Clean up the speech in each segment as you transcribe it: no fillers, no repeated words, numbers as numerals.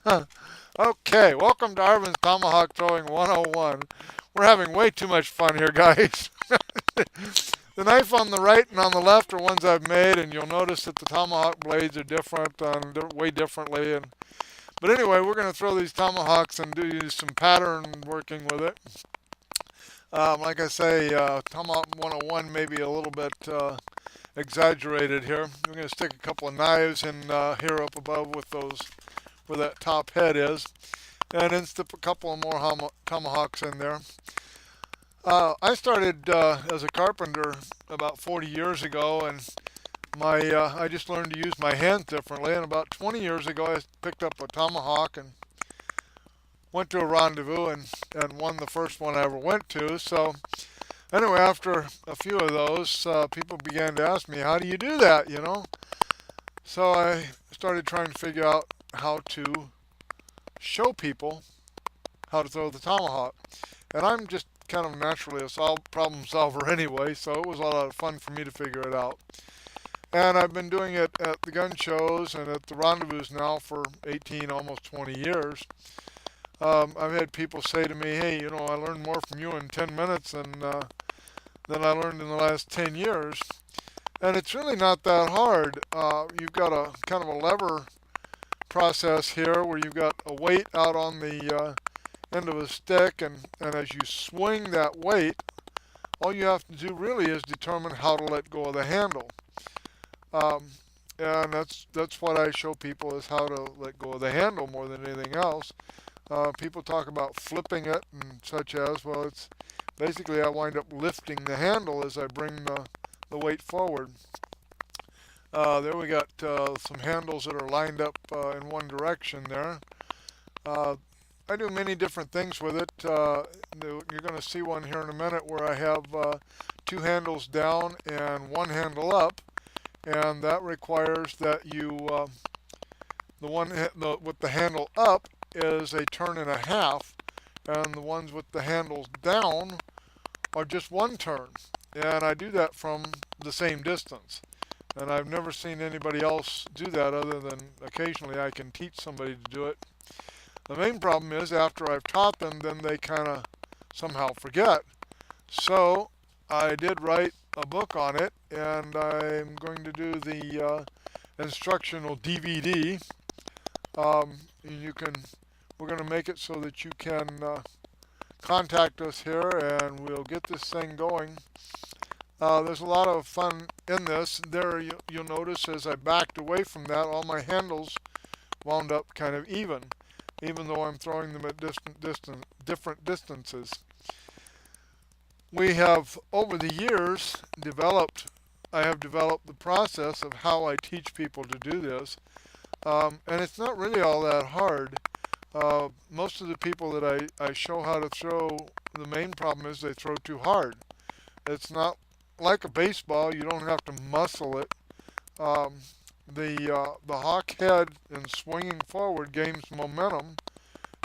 Okay, welcome to Arvin's Tomahawk Throwing 101. We're having way too much fun here, guys. The knife on the right and on the left are ones I've made, and you'll notice that the tomahawk blades are different, way differently. But anyway, we're going to throw these tomahawks and do some pattern working with it. Like I say, Tomahawk 101 may be a little bit exaggerated here. We're going to stick a couple of knives in here up above with those where that top head is, and then slip a couple of more tomahawks in there. I started as a carpenter about 40 years ago, and I just learned to use my hands differently. And about 20 years ago, I picked up a tomahawk and went to a rendezvous and won the first one I ever went to. So anyway, after a few of those, people began to ask me, "How do you do that?" So I started trying to figure out how to show people how to throw the tomahawk. And I'm just kind of naturally a problem solver anyway, so it was a lot of fun for me to figure it out. And I've been doing it at the gun shows and at the rendezvous now for 18, almost 20 years. I've had people say to me, "Hey, I learned more from you in 10 minutes than I learned in the last 10 years." And it's really not that hard. You've got a kind of a lever process here where you've got a weight out on the end of a stick, and as you swing that weight, all you have to do really is determine how to let go of the handle. Um, and that's what I show people is how to let go of the handle more than anything else. People talk about flipping it and such as, well, it's basically I wind up lifting the handle as I bring the weight forward. There we got some handles that are lined up in one direction there. Uh, I do many different things with it. You're going to see one here in a minute where I have two handles down and one handle up, and that requires that with the handle up is a turn and a half, and the ones with the handles down are just one turn. And I do that from the same distance. And I've never seen anybody else do that other than occasionally I can teach somebody to do it. The main problem is after I've taught them, then they kind of somehow forget. So I did write a book on it, and I'm going to do the instructional DVD. We're going to make it so that you can contact us here, and we'll get this thing going. There's a lot of fun in this. There, you'll notice as I backed away from that, all my handles wound up kind of even though I'm throwing them at different distances. We have, over the years, I have developed the process of how I teach people to do this. And it's not really all that hard. Most of the people that I show how to throw, the main problem is they throw too hard. It's not like a baseball. You don't have to muscle it. The hawk head in swinging forward gains momentum,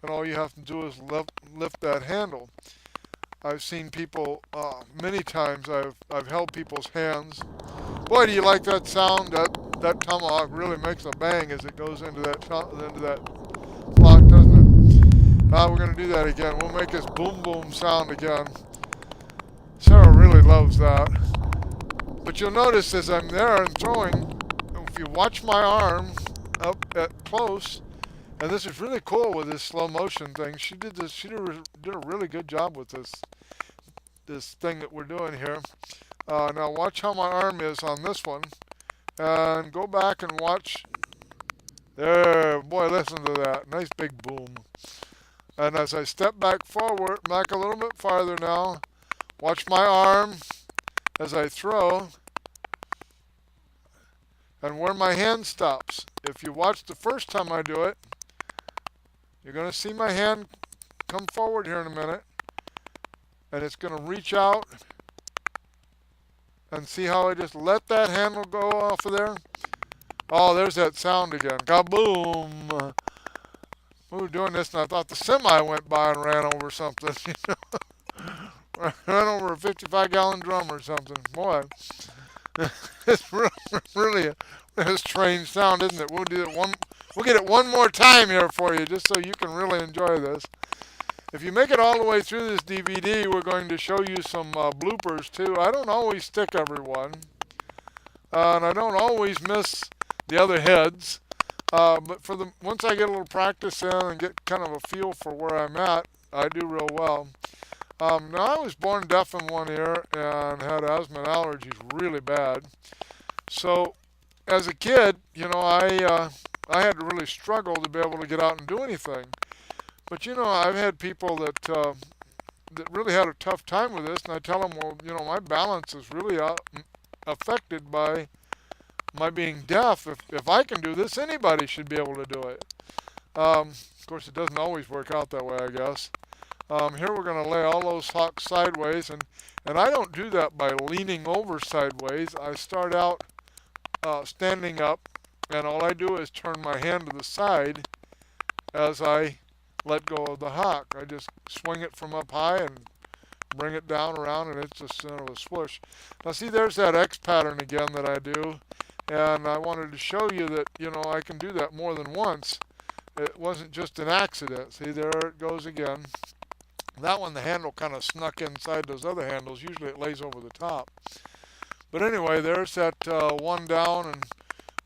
and all you have to do is lift that handle. I've seen people many times. I've held people's hands. Boy, do you like that sound? That tomahawk really makes a bang as it goes into that block, doesn't it? We're going to do that again. We'll make this boom boom sound again. Sarah really loves that. But you'll notice as I'm there and throwing, if you watch my arm up at close, and this is really cool with this slow motion thing. She did a really good job with this thing that we're doing here. Now watch how my arm is on this one, and go back and watch. There, boy, listen to that. Nice big boom. And as I step back a little bit farther now, watch my arm as I throw and where my hand stops. If you watch the first time I do it, you're going to see my hand come forward here in a minute, and it's going to reach out, and see how I just let that handle go off of there? Oh, there's that sound again. Kaboom! We were doing this, and I thought the semi went by and ran over something. Ran over a 55-gallon drum or something. Boy, it's really a strange sound, isn't it? We'll do it We'll get it one more time here for you, just so you can really enjoy this. If you make it all the way through this DVD, we're going to show you some bloopers too. I don't always stick everyone, and I don't always miss the other heads. But once I get a little practice in and get kind of a feel for where I'm at, I do real well. Now I was born deaf in one ear and had asthma and allergies really bad. So as a kid, I had to really struggle to be able to get out and do anything. But I've had people that really had a tough time with this, and I tell them, well, my balance is really affected by my being deaf. If I can do this, anybody should be able to do it. Of course, it doesn't always work out that way, I guess. Here we're going to lay all those hawks sideways, and I don't do that by leaning over sideways. I start out standing up, and all I do is turn my hand to the side as I let go of the hawk. I just swing it from up high and bring it down around, and it's just kind of a swoosh. Now see, there's that X pattern again that I do, and I wanted to show you that I can do that more than once. It wasn't just an accident. See, there it goes again. That one, the handle kind of snuck inside those other handles. Usually it lays over the top. But anyway, there's that one down and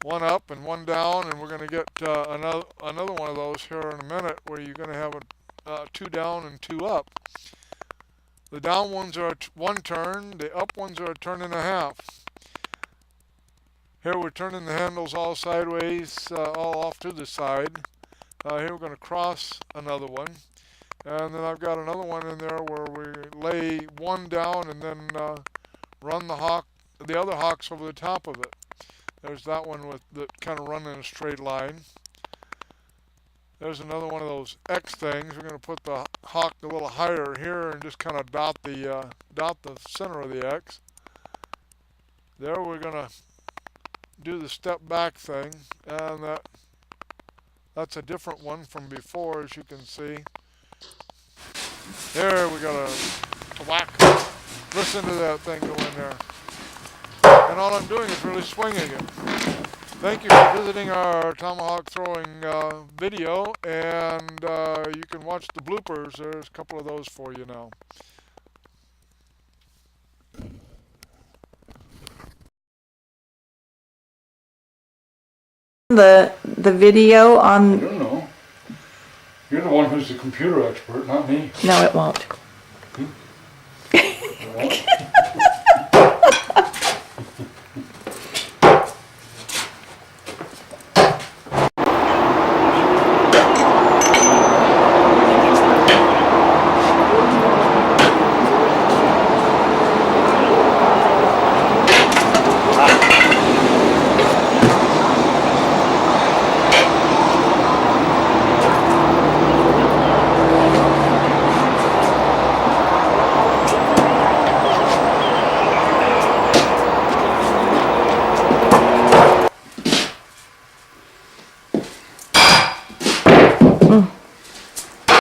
one up and one down, and we're going to get another one of those here in a minute, where you're going to have two down and two up. The down ones are one turn, the up ones are a turn and a half. Here we're turning the handles all sideways, all off to the side. Here we're going to cross another one, and then I've got another one in there where we lay one down and then run the other hawks over the top of it. There's that one that kind of run in a straight line. There's another one of those X things. We're going to put the hawk a little higher here and just kind of dot the center of the X. There we're going to do the step back thing, and that's a different one from before, as you can see. There we got a whack. Listen to that thing go in there. And all I'm doing is really swinging it. Thank you for visiting our tomahawk throwing video, and you can watch the bloopers. There's a couple of those for you now. The video on... I don't know. You're the one who's the computer expert, not me. No, it won't. It won't?